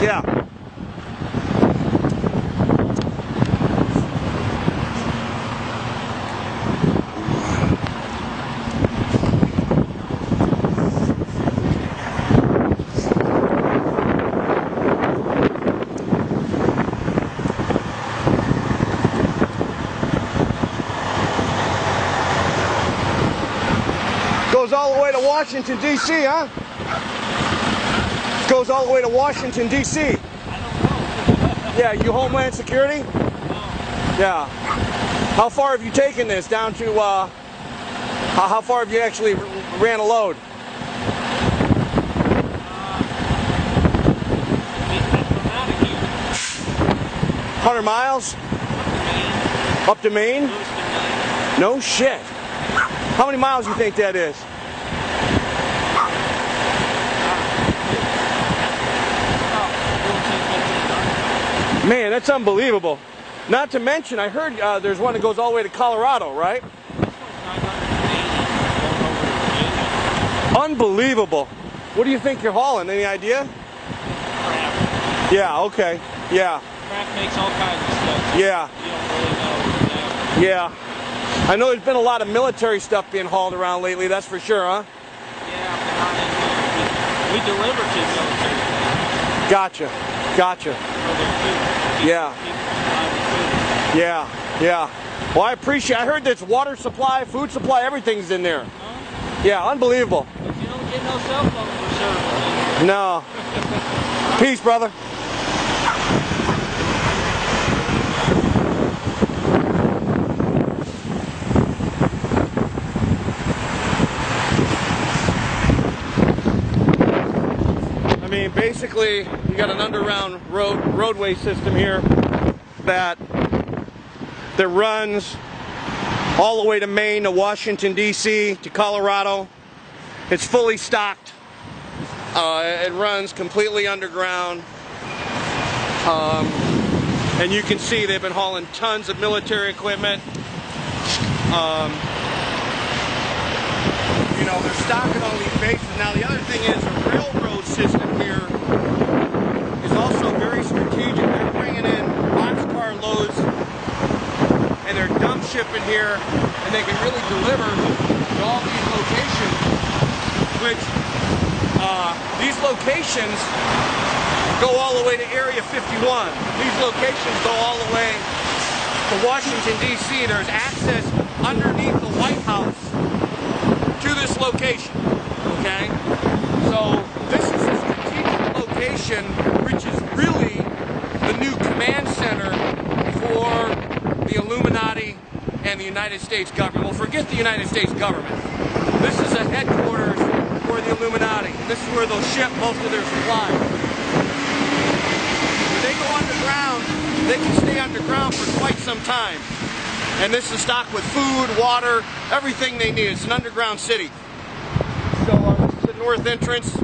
Yeah. Goes all the way to Washington, D.C., huh? Goes all the way to Washington, D.C. I don't know. Yeah, you Homeland Security? No. Yeah. How far have you taken this down to, how far have you actually ran a load? From out of here. 100 miles? Up to Maine? Close to Maine. No shit. How many miles do you think that is? Man, that's unbelievable. Not to mention, I heard there's one that goes all the way to Colorado, right? Unbelievable. What do you think you're hauling? Any idea? Crap. Yeah, okay. Yeah. Crap makes all kinds of stuff. Yeah. You don't really know. Yeah. I know there's been a lot of military stuff being hauled around lately, that's for sure, huh? Yeah, but not in here. We deliver to military. Gotcha. Gotcha. For their food. Yeah. People Yeah. Yeah. Well, I appreciate I heard there's water supply, food supply, everything's in there. huh? Yeah, unbelievable. But you don't get no cell phone service. No. Peace, brother. I mean, basically, you got an underground roadway system here that runs all the way to Maine, to Washington, D.C., to Colorado. It's fully stocked. It runs completely underground. And you can see they've been hauling tons of military equipment. You know, they're stocking all these bases. Now, the other thing is the railroad system here is also very strategic. They're bringing in boxcar loads and they're dump shipping here, and they can really deliver to all these locations, which these locations go all the way to Area 51. These locations go all the way to Washington, D.C. There's access underneath the White House to this location, okay? So this is a strategic location, which is really the new command center for the Illuminati and the United States government. Well, forget the United States government. This is a headquarters for the Illuminati. This is where they'll ship most of their supplies. When they go underground, they can stay underground for quite some time. And this is stocked with food, water, everything they need. It's an underground city. So this is the north entrance,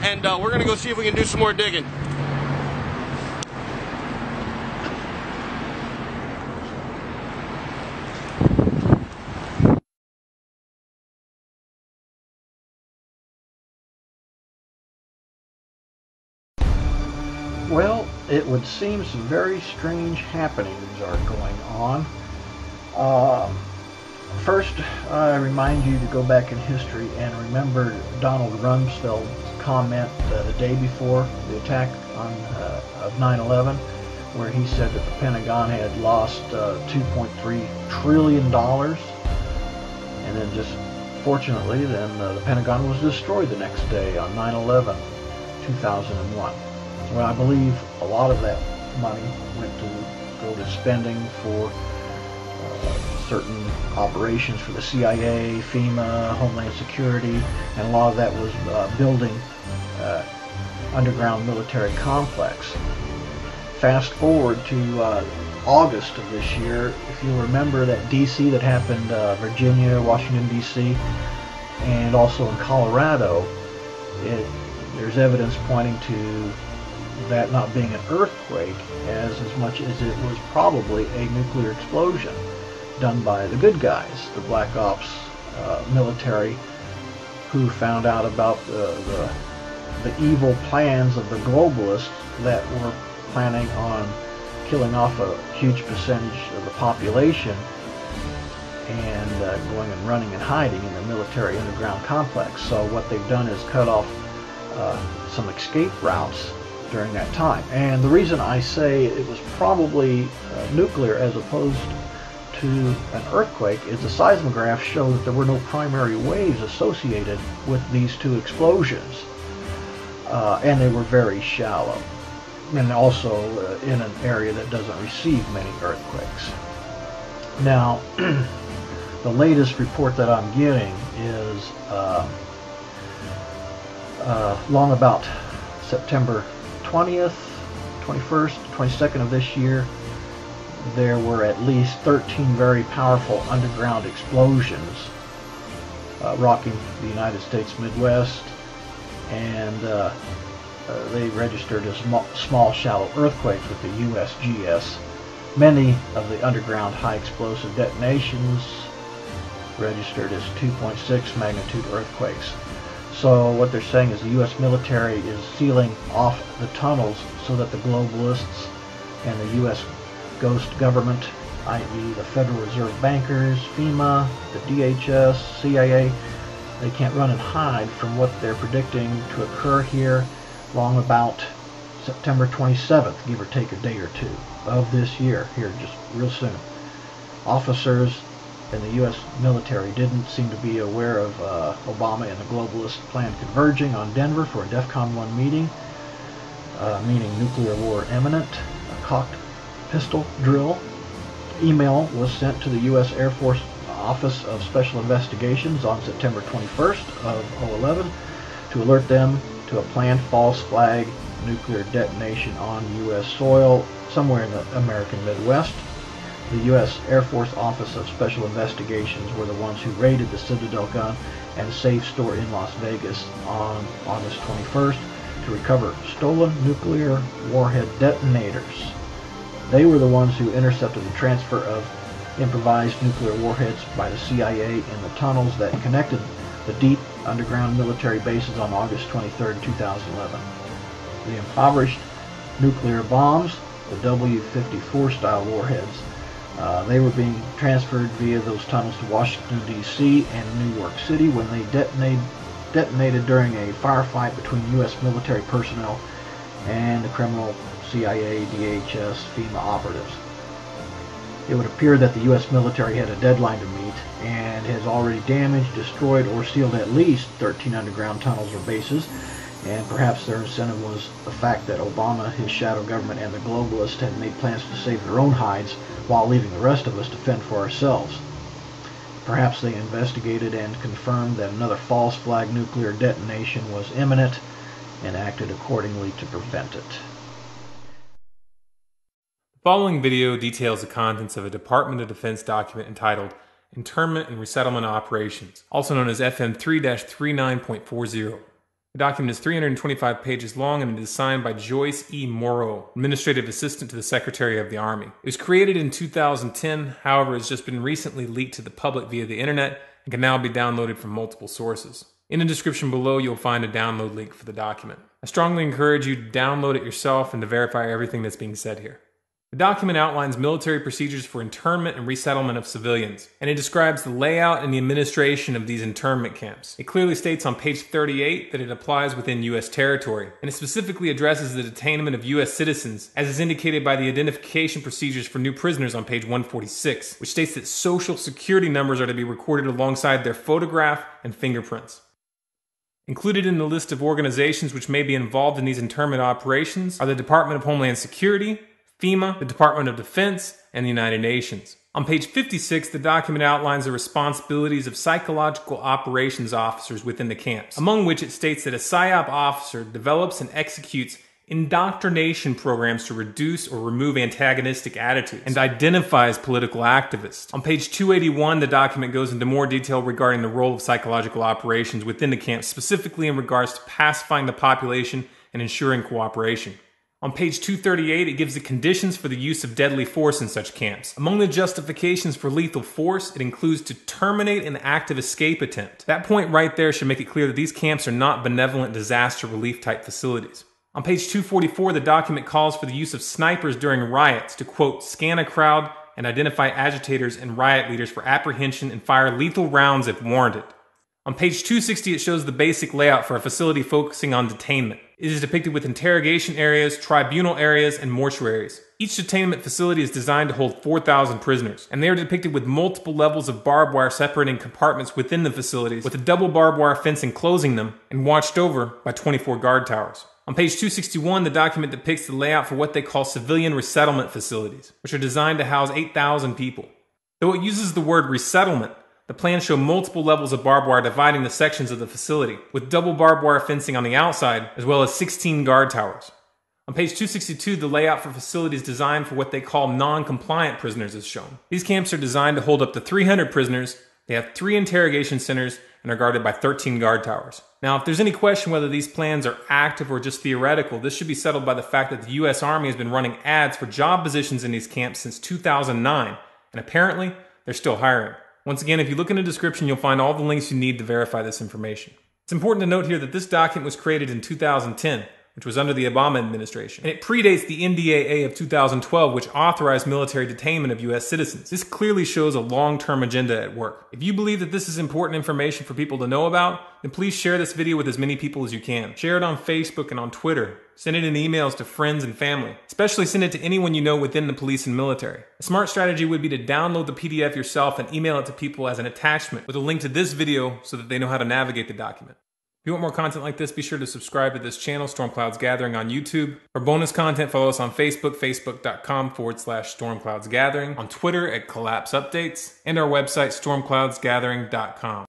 and we're going to go see if we can do some more digging. Well, it would seem some very strange happenings are going on. First, I remind you to go back in history and remember Donald Rumsfeld's comment the day before the attack of 9/11, where he said that the Pentagon had lost $2.3 trillion, and then just fortunately, then the Pentagon was destroyed the next day on 9/11/2001. Well, I believe a lot of that money went to go to spending for certain operations for the CIA, FEMA, Homeland Security, and a lot of that was building underground military complex. Fast forward to August of this year, if you remember that DC that happened, Virginia, Washington DC, and also in Colorado, there's evidence pointing to that not being an earthquake as much as it was probably a nuclear explosion done by the good guys, the Black Ops military, who found out about the the evil plans of the globalists that were planning on killing off a huge percentage of the population and going and running and hiding in the military underground complex. So what they've done is cut off some escape routes during that time. And the reason I say it was probably nuclear as opposed to an earthquake is the seismographs show that there were no primary waves associated with these two explosions, and they were very shallow, and also in an area that doesn't receive many earthquakes. Now, the latest report that I'm getting is long about September 20th, 21st, 22nd of this year, there were at least 13 very powerful underground explosions rocking the United States Midwest, and they registered as small shallow earthquakes with the USGS. Many of the underground high explosive detonations registered as 2.6 magnitude earthquakes. So what they're saying is the U.S. military is sealing off the tunnels so that the globalists and the U.S. ghost government, i.e. the Federal Reserve bankers, FEMA, the DHS, CIA, they can't run and hide from what they're predicting to occur here long about September 27th, give or take a day or two of this year, here just real soon. Officers in the U.S. military didn't seem to be aware of Obama and the globalist plan converging on Denver for a DEFCON 1 meeting, meaning nuclear war imminent, a cocked pistol drill. Email was sent to the U.S. Air Force Office of Special Investigations on September 21st of 2011 to alert them to a planned false flag nuclear detonation on U.S. soil somewhere in the American Midwest. The U.S. Air Force Office of Special Investigations were the ones who raided the Citadel gun and safe store in Las Vegas on August 21st to recover stolen nuclear warhead detonators. They were the ones who intercepted the transfer of improvised nuclear warheads by the CIA in the tunnels that connected the deep underground military bases on August 23, 2011. The impoverished nuclear bombs, the W-54 style warheads, they were being transferred via those tunnels to Washington, D.C. and New York City when they detonated during a firefight between U.S. military personnel and the criminal CIA, DHS, FEMA operatives. It would appear that the U.S. military had a deadline to meet and has already damaged, destroyed, or sealed at least 13 underground tunnels or bases, and perhaps their incentive was the fact that Obama, his shadow government, and the globalists had made plans to save their own hides while leaving the rest of us to fend for ourselves. Perhaps they investigated and confirmed that another false flag nuclear detonation was imminent and acted accordingly to prevent it. The following video details the contents of a Department of Defense document entitled Internment and Resettlement Operations, also known as FM 3-39.40. The document is 325 pages long and it is signed by Joyce E. Morrow, Administrative Assistant to the Secretary of the Army. It was created in 2010, however, has just been recently leaked to the public via the internet and can now be downloaded from multiple sources. In the description below, you'll find a download link for the document. I strongly encourage you to download it yourself and to verify everything that's being said here. The document outlines military procedures for internment and resettlement of civilians, and it describes the layout and the administration of these internment camps. It clearly states on page 38 that it applies within U.S. territory, and it specifically addresses the detainment of U.S. citizens, as is indicated by the identification procedures for new prisoners on page 146, which states that social security numbers are to be recorded alongside their photograph and fingerprints. Included in the list of organizations which may be involved in these internment operations are the Department of Homeland Security, FEMA, the Department of Defense, and the United Nations. On page 56, the document outlines the responsibilities of psychological operations officers within the camps, among which it states that a PSYOP officer develops and executes indoctrination programs to reduce or remove antagonistic attitudes and identifies political activists. On page 281, the document goes into more detail regarding the role of psychological operations within the camps, specifically in regards to pacifying the population and ensuring cooperation. On page 238, it gives the conditions for the use of deadly force in such camps. Among the justifications for lethal force, it includes to terminate an active escape attempt. That point right there should make it clear that these camps are not benevolent disaster relief type facilities. On page 244, the document calls for the use of snipers during riots to, quote, scan a crowd and identify agitators and riot leaders for apprehension and fire lethal rounds if warranted. On page 260, it shows the basic layout for a facility focusing on detainment. It is depicted with interrogation areas, tribunal areas, and mortuaries. Each detainment facility is designed to hold 4,000 prisoners, and they are depicted with multiple levels of barbed wire separating compartments within the facilities, with a double barbed wire fence enclosing them, and watched over by 24 guard towers. On page 261, the document depicts the layout for what they call civilian resettlement facilities, which are designed to house 8,000 people. Though it uses the word resettlement, the plans show multiple levels of barbed wire dividing the sections of the facility, with double barbed wire fencing on the outside, as well as 16 guard towers. On page 262, the layout for facilities designed for what they call non-compliant prisoners is shown. These camps are designed to hold up to 300 prisoners, they have 3 interrogation centers, and are guarded by 13 guard towers. Now, if there's any question whether these plans are active or just theoretical, this should be settled by the fact that the U.S. Army has been running ads for job positions in these camps since 2009, and apparently, they're still hiring. Once again, if you look in the description, you'll find all the links you need to verify this information. It's important to note here that this document was created in 2010, which was under the Obama administration, and it predates the NDAA of 2012, which authorized military detainment of U.S. citizens. This clearly shows a long-term agenda at work. If you believe that this is important information for people to know about, then please share this video with as many people as you can. Share it on Facebook and on Twitter. Send it in emails to friends and family. Especially send it to anyone you know within the police and military. A smart strategy would be to download the PDF yourself and email it to people as an attachment with a link to this video so that they know how to navigate the document. If you want more content like this, be sure to subscribe to this channel, Storm Clouds Gathering on YouTube. For bonus content, follow us on Facebook, facebook.com/StormCloudsGathering, on Twitter at Collapse Updates, and our website, stormcloudsgathering.com.